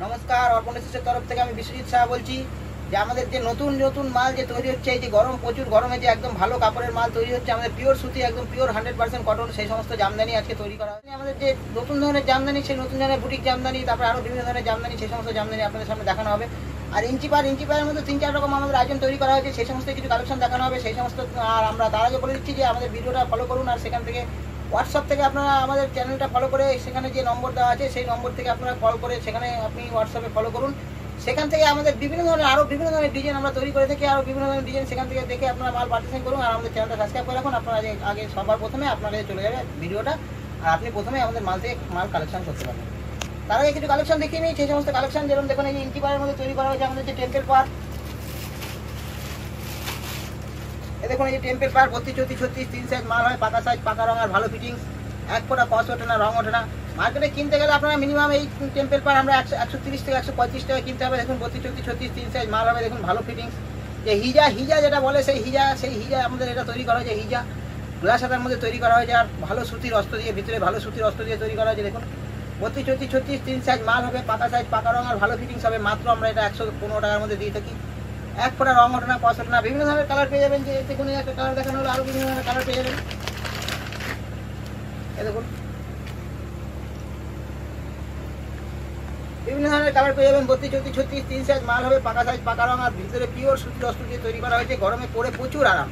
নমস্কার, অর্পণের তরফ থেকে আমি বিশ্বজিৎ শাহ বলছি যে আমাদের যে নতুন নতুন মাল যে তৈরি হচ্ছে, এই যে গরম প্রচুর গরমে যে একদম ভালো কাপড়ের মাল তৈরি হচ্ছে, আমাদের পিওর সুতি, একদম পিওর 100% কটন, সেই সমস্ত জামদানি আজকে তৈরি করা হচ্ছে। আমাদের যে নতুন ধরনের জামদানি, সেই নতুন ধরনের বুটিক জামদানি, তারপরে আরও বিভিন্ন ধরনের জামদানি, সেই সমস্ত জামদানি আপনাদের সামনে দেখানো হবে। আর ইঞ্চি পায়ের মধ্যে 3-4 রকম আমাদের আইটেম তৈরি করা হয়েছে, সেই সমস্ত কিছু কালেকশন দেখানো হবে সেই সমস্ত। আর আমরা তার আগে বলে দিচ্ছি যে আমাদের ভিডিওটা ফলো করুন, আর সেখান থেকে হোয়াটসঅ্যাপ থেকে আপনারা আমাদের চ্যানেলটা ফলো করে সেখানে যে নম্বর দেওয়া আছে সেই নম্বর থেকে আপনারা কল করে সেখানে আপনি হোয়াটসঅ্যাপে ফলো করুন। সেখান থেকে আমাদের বিভিন্ন ধরনের ডিজাইন আমরা তৈরি করে থাকি, আরও বিভিন্ন ধরনের ডিজাইন সেখান থেকে দেখে আপনারা মাল পার্টিসেন্ট করুন। আর আমাদের চ্যানেলটা সাবস্ক্রাইব করে রাখুন। আপনারা আগে সবার প্রথমে আপনার কাছে চলে যাবে ভিডিওটা, আর আপনি প্রথমে আমাদের মাল থেকে মাল কালেকশন করতে পারবেন। তার আগে কিছু কালেকশন দেখিয়ে নিই, সেই সমস্ত কালেকশন যেরকম দেখুন, এই যে ইঞ্চি পাড়ের মধ্যে তৈরি করা হয়েছে আমাদের যে টেম্পেল পার। দেখুন এই যে টেম্পেল পার 32, 34, 3 সাইজ মাল হয়, পাকা সাইজ, পাকা রং আর ভালো ফিটিংস, এক ফোঁটা কস ওঠে না, রং ওঠে না। মার্কেটে কিনতে গেলে আপনারা মিনিমাম এই টেম্পেল পার আমরা 130 থেকে 135 টাকা কিনতে হবে। দেখুন 32, 34, 3 সাইজ মাল হবে, দেখুন ভালো ফিটিংস। যে হিজা যেটা বলে সেই হিজা আমাদের এটা তৈরি করা হয়েছে। হিজা গ্লাস হাতার মধ্যে তৈরি করা হয়েছে, আর ভালো সুতির অস্ত্র দিয়ে, ভিতরে ভালো সুতির অস্ত্র দিয়ে তৈরি করা হয়েছে। দেখুন 32, 34, 3 সাইজ মাল হবে, পাকা সাইজ, পাকা রং আর ভালো ফিটিংস হবে। মাত্র আমরা এটা 115 টাকার মধ্যে দিয়ে থাকি। এক ফোঁটা রং ওঠে না, কস ওঠে না, বিভিন্ন ধরনের কালার পেয়ে যাবেন। যে দেখুন একটা কালার দেখানো হলো, আরও বিভিন্ন ধরনের কালার পেয়ে যাবেন। এ দেখুন বিভিন্ন ধরনের কালার পেয়ে যাবেন। 32, 34, 36, 3 সাইজ মাল হবে, পাকা সাইজ, পাকা রং আর ভিতরে পিওর সুতির অস্ত্র দিয়ে তৈরি করা হয়েছে। গরমে পরে প্রচুর আরাম,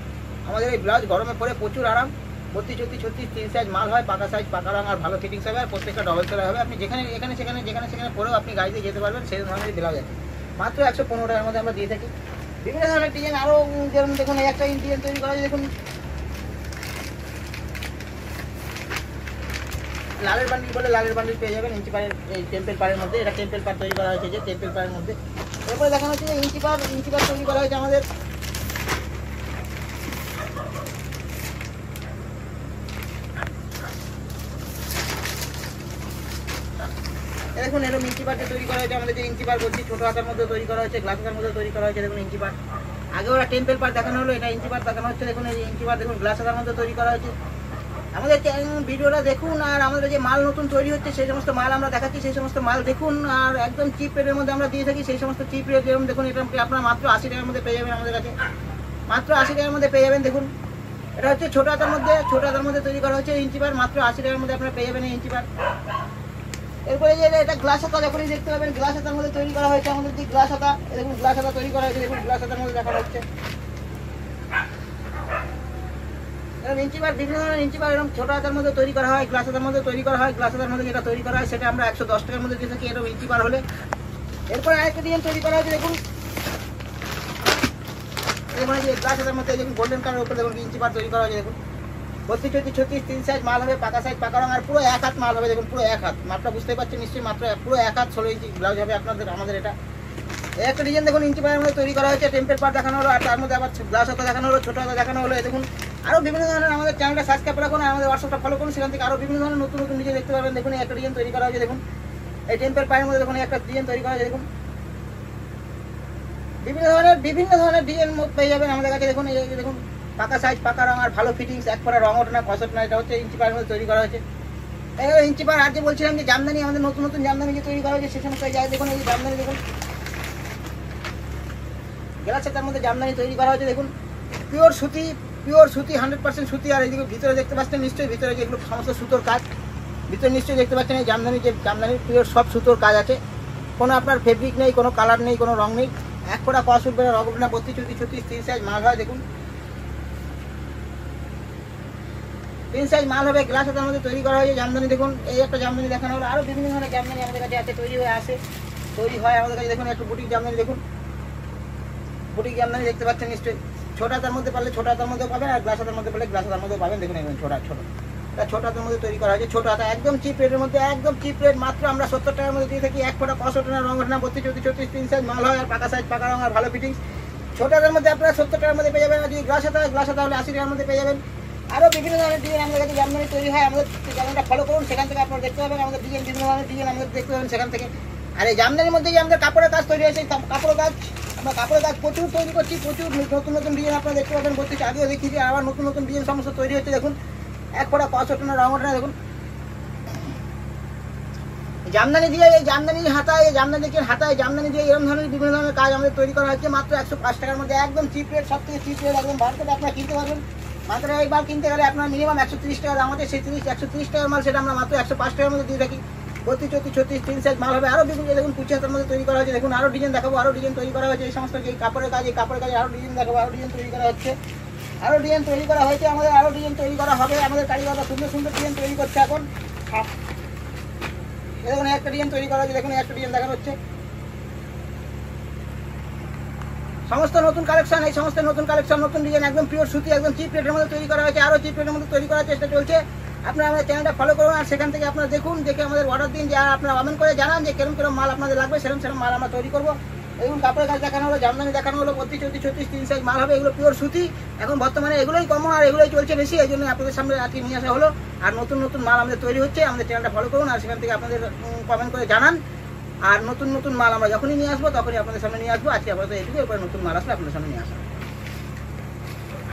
আমাদের এই ব্লাউজ গরমে পরে প্রচুর আরাম। 32, 34, 36, 3 সাইজ মাল হয়, পাকা সাইজ, পাকা রং আর ভালো ফিটিংস হবে। আর প্রত্যেকটা ডবল সেলাই হবে। আপনি যেখানে সেখানে পরেও আপনি গাড়িতে যেতে পারবেন, সেই ধরনের ব্লাউজ আছে। মাত্র 115 টাকার মধ্যে আমরা দিয়ে থাকি। বিভিন্ন ধরনের ডিজাইন আরও যেমন দেখুন, এই একটা ডিজাইন তৈরি করা হয়েছে। দেখুন লালের বান্ডিল বলে লালের বান্ডিল পেয়ে যাবেন ইঞ্চি পাড়ের, এই টেম্পেল পাড়ের মধ্যে। এটা টেম্পেল পাড় তৈরি করা হয়েছে, যে টেম্পেল পাড়ের মধ্যে। এরপরে দেখানো হচ্ছে যে ইঞ্চি পাড় তৈরি করা হয়েছে আমাদের। দেখুন এরকম ইঞ্চি পাড়টা তৈরি করা হয়েছে আমাদের। যে ইঞ্চি পাড় বলছি, ছোটো হাতার মধ্যে তৈরি করা হয়েছে, গ্লাস হাতার মধ্যে তৈরি করা হয়েছে। দেখুন ইঞ্চি পাড়, আগে ওরা টেম্পেল পাড় দেখানো হলো, এটা ইঞ্চি পাড় দেখানো হচ্ছে। দেখুন এই ইঞ্চি পাড় দেখুন গ্লাস হাতার মধ্যে তৈরি করা হয়েছে। আমাদের ভিডিওটা দেখুন, আর আমাদের যে মাল নতুন তৈরি হচ্ছে সেই সমস্ত মাল আমরা দেখাচ্ছি, সেই সমস্ত মাল দেখুন। আর একদম চিপ রেটের মধ্যে আমরা দিয়ে থাকি, সেই সমস্ত চিপ রেট। যেরকম দেখুন এটা আপনারা মাত্র 80 টাকার মধ্যে পেয়ে যাবেন আমাদের কাছে, মাত্র 80 টাকার মধ্যে পেয়ে যাবেন। দেখুন এটা হচ্ছে ছোটো হাতার মধ্যে তৈরি করা হয়েছে ইঞ্চি পাড়, মাত্র 80 টাকার মধ্যে আপনারা পেয়ে যাবেন এই ইঞ্চি পাড়। এরপরে যে এটা গ্লাস হাতা, যখনই দেখতে পাবেন গ্লাস হাতার মধ্যে তৈরি করা হয়েছে আমাদের। যে গ্লাস হাতা, দেখুন গ্লাস হাতা তৈরি করা হয়েছে, দেখুন গ্লাস হাতার মধ্যে দেখা হচ্ছে। ইঞ্চি পাড় বিভিন্ন ধরনের ইঞ্চি পাড় এরকম ছোটো হাতার মধ্যে তৈরি করা হয়, গ্লাস হাতার মধ্যে তৈরি করা হয়। গ্লাস হাতার মধ্যে যেটা তৈরি করা হয় সেটা আমরা 110 টাকার মধ্যে দিয়ে থাকি এরকম ইঞ্চি পাড় হলে। এরপরে আরেকটা ডিজাইন তৈরি করা হয়েছে। দেখুন মানে যে গ্লাস হাতার মধ্যে দেখুন গোল্ডেন কালার উপরে দেখুন ইঞ্চি পাড় তৈরি করা হয়েছে। দেখুন 32, 34, 36, 3 সাইজ মাল হবে, পাকা সাইজ, পাকা রং আর পুরো এক হাত মাল হবে। দেখুন পুরো এক হাত মাপটা বুঝতে পারছেন নিশ্চয়ই, মাত্র পুরো এক হাত 16 ইঞ্চি ব্লাউজ হবে আমাদের এটা। একটা ডিজাইন দেখুন ইঞ্চি পাড়ের মধ্যে তৈরি করা হয়েছে, টেম্পেল পাড় দেখানো হলো, আর তার মধ্যে আবার গ্লাস হাতা দেখানো হলো, ছোটো হাতা দেখানো হলো। দেখুন আরও বিভিন্ন ধরনের আমাদের চ্যানেলটা সাবস্ক্রাইব রাখুন, আর আমাদের হোয়াটসঅ্যাপটা ফলো করুন, সেখান থেকে আরও বিভিন্ন ধরনের নতুন ডিজাইন দেখতে পাবেন। দেখুন একটা ডিজাইন তৈরি করা হয়েছে। দেখুন এই টেম্পেল পাড়ের মধ্যে দেখুন একটা ডিজাইন তৈরি করা হয়েছে। দেখুন বিভিন্ন ধরনের ডিজাইন পেয়ে যাবেন আমাদের কাছে। দেখুন এই দেখুন পাকা সাইজ, পাকা রং আর ভালো ফিটিংস, এক ফোঁটা রং ওঠে না, কস ওঠে না। এটা হচ্ছে ইঞ্চি পাড়ের মধ্যে তৈরি করা হয়েছে। ইঞ্চি পাড় আর যে বলছিলাম যে জামদানি, আমাদের নতুন জামদানি যে তৈরি করা হয়েছে সেই সমস্ত জায়গায় দেখুন এই জামদানি, দেখুন গ্লাস হাতার মধ্যে জামদানি তৈরি করা হয়েছে। দেখুন পিওর সুতি 100% সুতি। আর এইদিকে ভিতরে দেখতে পাচ্ছেন নিশ্চয়ই, ভিতরে যেগুলো সমস্ত সুতোর কাজ, ভিতরে নিশ্চয়ই দেখতে পাচ্ছেন এই জামদানির পিওর সব সুতোর কাজ আছে। কোনো আপনার ফেব্রিক নেই, কোনো কালার নেই, কোনো রং নেই, এক ফোঁটা কস উঠবে না, রং উঠবে না। 32, 34, 36, 3 সাইজ মাল হয়। দেখুন 3 সাইজ মাল হবে, গ্লাস হাতার মধ্যে তৈরি করা হয়েছে জামদানি। দেখুন এই একটা জামদানি দেখানো হলো, আরও বিভিন্ন ধরনের জামদানি আমাদের কাছে আছে, তৈরি হয় আমাদের কাছে। দেখুন একটু বুটিক জামদানি, দেখুন বুটিক জামদানি দেখতে পাচ্ছেন নিশ্চয়ই। ছোটো হাতার মধ্যে পারলে ছোটো হাতার মধ্যে পাবেন, আর গ্লাস হাতার মধ্যে পারলে গ্লাস হাতার মধ্যে পাবেন। দেখুন এখানে ছোটো হাতার মধ্যে তৈরি করা হয়েছে। ছোটো হাতা একদম চিপ রেটের মধ্যে, একদম চিপ রেট, মাত্র আমরা 70 টাকার মধ্যে দিয়ে থাকি। এক ফোঁটা কস ওঠে না, রং ওঠে না। 32, 34, 36, 3 সাইজ মাল হয়, আর পাকা সাইজ, পাকা রং আর ভালো ফিটিংস। ছোটো হাতার মধ্যে আপনারা 70 টাকার মধ্যে পেয়ে যাবেন, আর যদি গ্লাস হাতা হলে 80 টাকার মধ্যে পেয়ে যাবেন। আরও বিভিন্ন ধরনের ডিজাইন আমাদের কাছে জামদানি তৈরি হয়। আমাদের চ্যানেলটা ফলো করুন, সেখান থেকে আপনারা দেখতে পাবেন আমাদের ডিজাইন, বিভিন্ন ধরনের ডিজাইন আমাদের দেখতে পাবেন সেখান থেকে। আর এই জামদানির মধ্যে যে আমাদের কাপড়ের কাজ তৈরি হয়েছে, কাপড়ের কাজ প্রচুর তৈরি করছি, প্রচুর নতুন ডিজাইন আপনারা দেখতে পাবেন। বলছি আগেও দেখিয়েছি, আবার নতুন ডিজাইন সমস্ত তৈরি হচ্ছে। দেখুন এক ফোঁটা কস ওঠে না, রং ওঠে না। দেখুন জামদানি দিয়ে এই জামদানি হাতায় জামদানি দিয়ে এরকম ধরনের বিভিন্ন ধরনের কাজ আমাদের তৈরি করা হচ্ছে মাত্র 105 টাকার মধ্যে, একদম চিপ রেট, সব থেকে চিপ রেট, একদম মার্কেটে আপনারা কিনতে পারবেন। মাত্র একবার কিনতে গেলে আপনার মিনিমাম 130 টাকা দাম আছে, সেই 130 টাকার মাল সেটা আমরা মাত্র 105 টাকার মধ্যে দিয়ে থাকি। 32, 34, 36, 3 সাইজ মাল হবে। আরও বিভিন্ন দেখুন কুচি হাতের মধ্যে তৈরি করা হয়েছে, দেখুন আরও ডিজাইন দেখাবো, আরও ডিজাইন তৈরি করা হয়েছে। এই সমস্ত যে কাপড়ের কাজে আরও ডিজাইন দেখাবো, আরও ডিজাইন তৈরি করা হচ্ছে, আরও ডিজাইন তৈরি করা হয়েছে, আমাদের আরও ডিজাইন তৈরি করা হবে। আমাদের কারিগররা সুন্দর সুন্দর ডিজাইন তৈরি করছে এখন। দেখুন একটা ডিজাইন তৈরি করা হয়েছে, দেখুন একটা ডিজাইন দেখানো হচ্ছে। সমস্ত নতুন কালেকশন, এই সমস্ত নতুন কালেকশন, নতুন ডিজাইন, একদম পিওর সুতি, একদম চিপ রেটের মধ্যে তৈরি করা হয়েছে। আরও চিপ রেটের মধ্যে তৈরি করার চেষ্টা চলছে। আপনারা আমাদের চ্যানেলটা ফলো করুন, আর সেখান থেকে আপনারা দেখুন, দেখে আমাদের অর্ডার দিন, যে আপনারা কমেন্ট করে জানান যে কেরম কেরম মাল আপনাদের লাগবে, সেরকম মাল আমরা তৈরি করবো। এবং কাপড়ের কাজ দেখানো হলো, জামদানি দেখানো হলো, 32, 34, 36, 3 সাইজ মাল হবে। এগুলো পিওর সুতি, এখন বর্তমানে এগুলোই কমন আর এগুলোই চলছে বেশি, এই জন্য আপনাদের সামনে আজকে নিয়ে আসা হলো। আর নতুন নতুন মাল আমাদের তৈরি হচ্ছে, আমাদের চ্যানেলটা ফলো করুন, আর সেখান থেকে আপনাদের কমেন্ট করে জানান। আর নতুন নতুন মাল আমরা যখনই নিয়ে আসবো তখনই আপনাদের সামনে নিয়ে আসবো। আজকে আপাতত এইটুকু, এরপরে নতুন মাল আসলে আপনাদের সামনে নিয়ে আসবো।